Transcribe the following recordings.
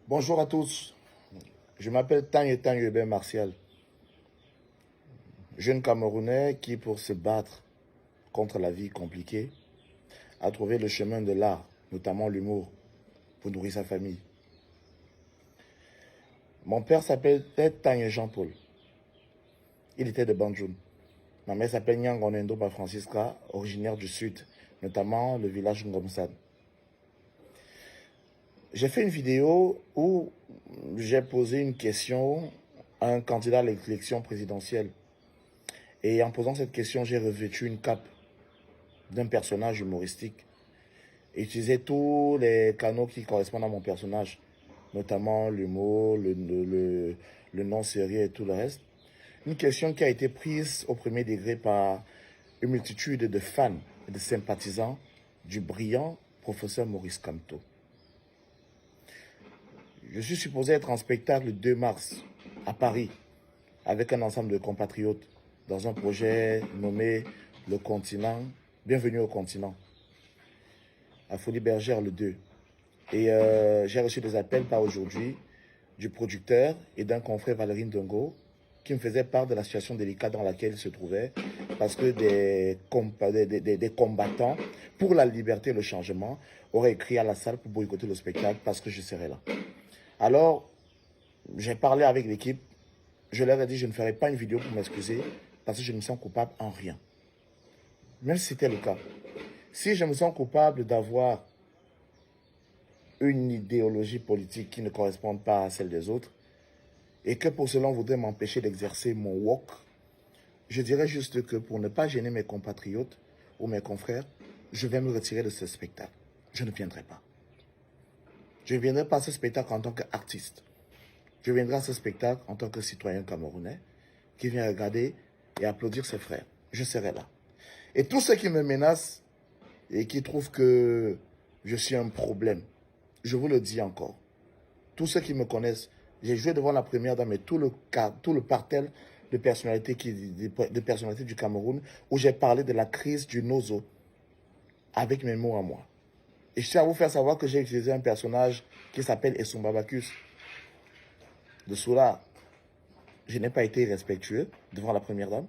Bonjour à tous, je m'appelle Tanye Ben Martial, jeune Camerounais qui, pour se battre contre la vie compliquée, a trouvé le chemin de l'art, notamment l'humour, pour nourrir sa famille. Mon père s'appelle Tanye Jean-Paul, il était de Banjoun. Ma mère s'appelle Nyangonendo Francisca, originaire du sud, notamment le village Ngomsad. J'ai fait une vidéo où j'ai posé une question à un candidat à l'élection présidentielle. Et en posant cette question, j'ai revêtu une cape d'un personnage humoristique. Et utilisé tous les canaux qui correspondent à mon personnage, notamment l'humour, le nom sérieux et tout le reste. Une question qui a été prise au premier degré par une multitude de fans et de sympathisants du brillant professeur Maurice Kamto. Je suis supposé être en spectacle le 2 mars à Paris avec un ensemble de compatriotes dans un projet nommé Le Continent, Bienvenue au Continent, à Folie Bergère le 2. Et j'ai reçu des appels par aujourd'hui du producteur et d'un confrère Valérine Dongo qui me faisait part de la situation délicate dans laquelle il se trouvait parce que des combattants pour la liberté et le changement auraient écrit à la salle pour boycotter le spectacle parce que je serais là. Alors, j'ai parlé avec l'équipe, je leur ai dit que je ne ferai pas une vidéo pour m'excuser parce que je me sens coupable en rien. Même si c'était le cas. Si je me sens coupable d'avoir une idéologie politique qui ne correspond pas à celle des autres et que pour cela on voudrait m'empêcher d'exercer mon wok, je dirais juste que pour ne pas gêner mes compatriotes ou mes confrères, je vais me retirer de ce spectacle. Je ne viendrai pas. Je ne viendrai pas à ce spectacle en tant qu'artiste. Je viendrai à ce spectacle en tant que citoyen camerounais qui vient regarder et applaudir ses frères. Je serai là. Et tous ceux qui me menacent et qui trouvent que je suis un problème, je vous le dis encore, tous ceux qui me connaissent, j'ai joué devant la première dame et tout le parterre de personnalités du Cameroun où j'ai parlé de la crise du Nozo avec mes mots à moi. Et je tiens à vous faire savoir que j'ai utilisé un personnage qui s'appelle Essoumbabakus de Soula. Je n'ai pas été respectueux devant la première dame.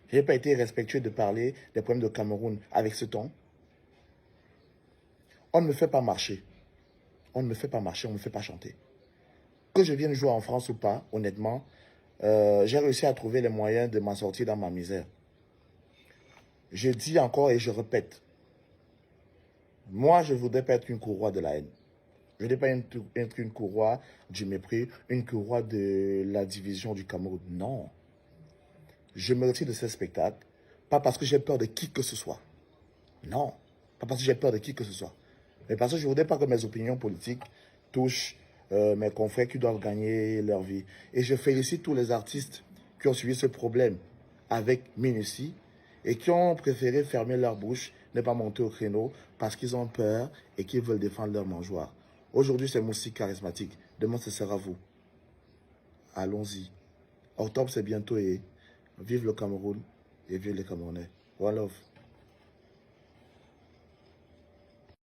Je n'ai pas été respectueux de parler des problèmes de Cameroun avec ce ton. On ne me fait pas marcher. On ne me fait pas marcher, on ne me fait pas chanter. Que je vienne jouer en France ou pas, honnêtement, j'ai réussi à trouver les moyens de m'en sortir dans ma misère. Je dis encore et je répète, moi je ne voudrais pas être une courroie de la haine. Je ne voudrais pas être une courroie du mépris, une courroie de la division du Cameroun. Non. Je me retire de ce spectacle, pas parce que j'ai peur de qui que ce soit. Non, pas parce que j'ai peur de qui que ce soit. Mais parce que je ne voudrais pas que mes opinions politiques touchent mes confrères qui doivent gagner leur vie. Et je félicite tous les artistes qui ont suivi ce problème avec minutie et qui ont préféré fermer leur bouche, ne pas monter au créneau parce qu'ils ont peur et qu'ils veulent défendre leur mangeoire. Aujourd'hui, c'est Moussi charismatique. Demain, ce sera vous. Allons-y. Octobre, c'est bientôt et vive le Cameroun et vive les Camerounais. One love.